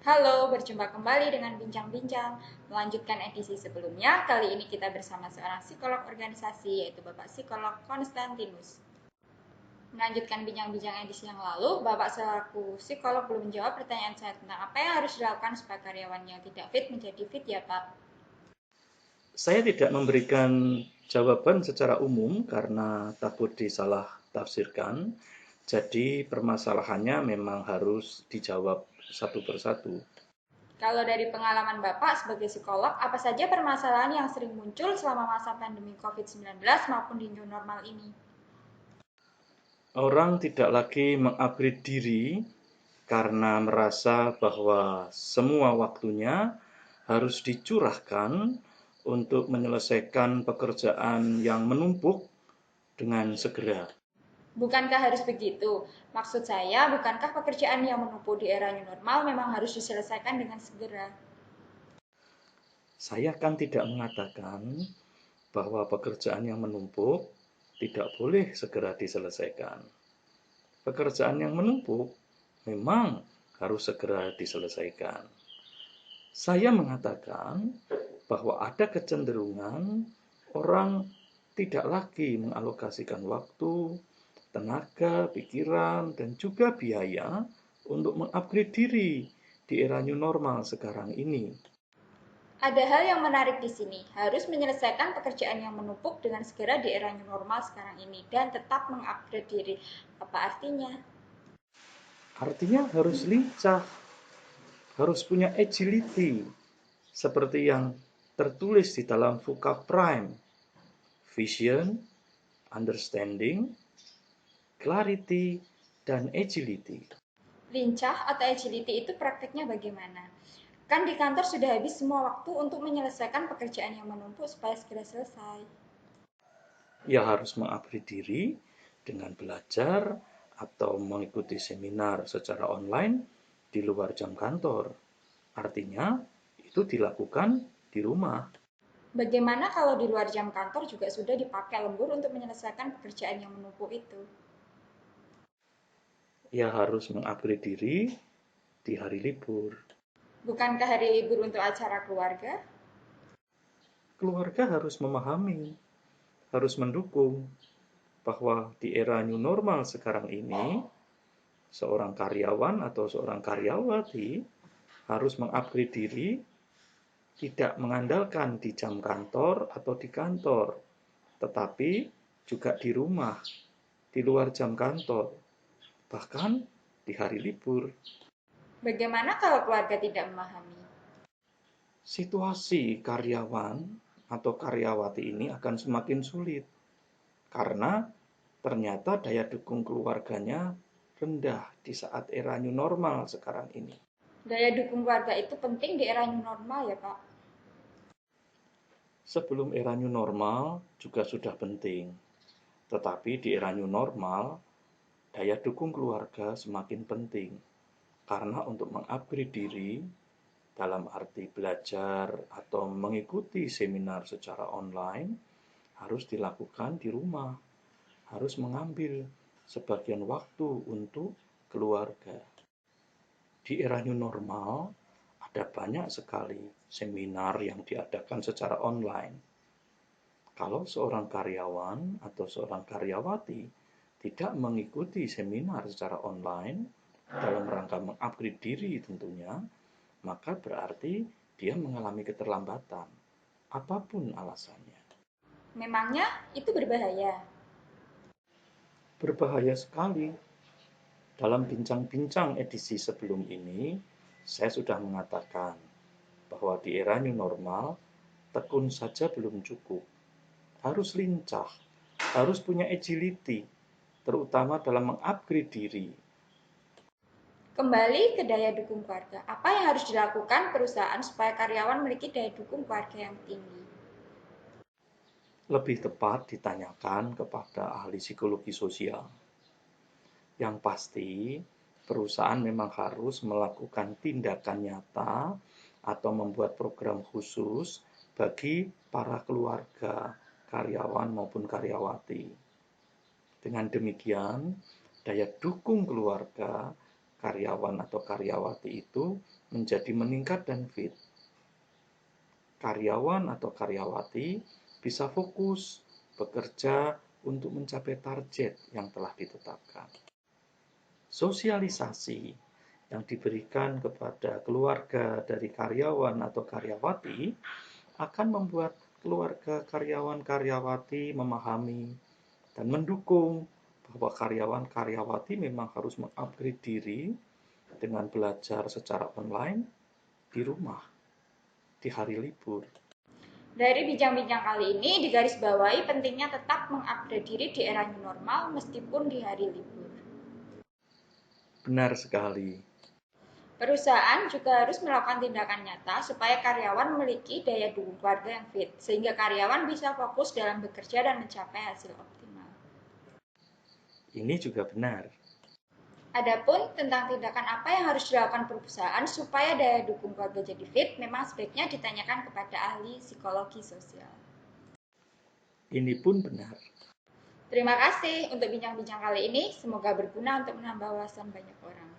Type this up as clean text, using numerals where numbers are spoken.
Halo, berjumpa kembali dengan Bincang-Bincang. Melanjutkan edisi sebelumnya, kali ini kita bersama seorang psikolog organisasi, yaitu Bapak Psikolog Konstantinus. Melanjutkan bincang-bincang edisi yang lalu, Bapak selaku psikolog belum menjawab pertanyaan saya tentang apa yang harus dilakukan supaya karyawan yang tidak fit menjadi fit ya Pak. Saya tidak memberikan jawaban secara umum karena takut disalah tafsirkan. Jadi permasalahannya memang harus dijawab satu persatu. Kalau dari pengalaman Bapak sebagai psikolog, apa saja permasalahan yang sering muncul selama masa pandemi COVID-19 maupun di new normal ini? Orang tidak lagi mengupgrade diri karena merasa bahwa semua waktunya harus dicurahkan untuk menyelesaikan pekerjaan yang menumpuk dengan segera. Bukankah harus begitu? Maksud saya, bukankah pekerjaan yang menumpuk di era new normal memang harus diselesaikan dengan segera? Saya kan tidak mengatakan bahwa pekerjaan yang menumpuk tidak boleh segera diselesaikan. Pekerjaan yang menumpuk memang harus segera diselesaikan. Saya mengatakan bahwa ada kecenderungan orang tidak lagi mengalokasikan waktu, tenaga, pikiran, dan juga biaya untuk mengupgrade diri di era new normal sekarang ini. Ada hal yang menarik di sini, harus menyelesaikan pekerjaan yang menumpuk dengan segera di era new normal sekarang ini dan tetap mengupgrade diri. Apa artinya? Artinya harus lincah, harus punya agility, seperti yang tertulis di dalam VUCA Prime. Vision, understanding, clarity, dan agility. Lincah atau agility itu prakteknya bagaimana? Kan di kantor sudah habis semua waktu untuk menyelesaikan pekerjaan yang menumpuk supaya segera selesai. Ia harus mengupgrade diri dengan belajar atau mengikuti seminar secara online di luar jam kantor. Artinya, itu dilakukan di rumah. Bagaimana kalau di luar jam kantor juga sudah dipakai lembur untuk menyelesaikan pekerjaan yang menumpuk itu? Ia harus mengupgrade diri di hari libur. Bukankah hari libur untuk acara keluarga? Keluarga harus memahami, harus mendukung bahwa di era new normal sekarang ini, seorang karyawan atau seorang karyawati harus mengupgrade diri, tidak mengandalkan di jam kantor atau di kantor, tetapi juga di rumah, di luar jam kantor, bahkan di hari libur. Bagaimana kalau keluarga tidak memahami? Situasi karyawan atau karyawati ini akan semakin sulit karena ternyata daya dukung keluarganya rendah di saat era new normal sekarang ini. Daya dukung keluarga itu penting di era new normal ya Pak? Sebelum era new normal juga sudah penting, tetapi di era new normal daya dukung keluarga semakin penting karena untuk mengupgrade diri dalam arti belajar atau mengikuti seminar secara online harus dilakukan di rumah, harus mengambil sebagian waktu untuk keluarga. Di era new normal ada banyak sekali seminar yang diadakan secara online. Kalau seorang karyawan atau seorang karyawati tidak mengikuti seminar secara online dalam rangka mengupgrade diri tentunya, maka berarti dia mengalami keterlambatan, apapun alasannya. Memangnya itu berbahaya. Berbahaya sekali. Dalam bincang-bincang edisi sebelum ini, saya sudah mengatakan bahwa di era new normal, tekun saja belum cukup. Harus lincah, harus punya agility, terutama dalam mengupgrade diri. Kembali ke daya dukung keluarga. Apa yang harus dilakukan perusahaan supaya karyawan memiliki daya dukung keluarga yang tinggi? Lebih tepat ditanyakan kepada ahli psikologi sosial. Yang pasti, perusahaan memang harus melakukan tindakan nyata atau membuat program khusus bagi para keluarga, karyawan maupun karyawati. Dengan demikian, daya dukung keluarga karyawan atau karyawati itu menjadi meningkat dan fit. Karyawan atau karyawati bisa fokus bekerja untuk mencapai target yang telah ditetapkan. Sosialisasi yang diberikan kepada keluarga dari karyawan atau karyawati akan membuat keluarga karyawan-karyawati memahami dan mendukung bahwa karyawan-karyawati memang harus mengupgrade diri dengan belajar secara online di rumah, di hari libur. Dari bincang-bincang kali ini digarisbawahi pentingnya tetap mengupgrade diri di era new normal meskipun di hari libur. Benar sekali. Perusahaan juga harus melakukan tindakan nyata supaya karyawan memiliki daya dukung keluarga yang fit, sehingga karyawan bisa fokus dalam bekerja dan mencapai hasil optimal. Ini juga benar. Adapun tentang tindakan apa yang harus dilakukan perusahaan supaya daya dukung keluarga jadi fit, memang sebaiknya ditanyakan kepada ahli psikologi sosial. Ini pun benar. Terima kasih untuk bincang-bincang kali ini. Semoga berguna untuk menambah wawasan banyak orang.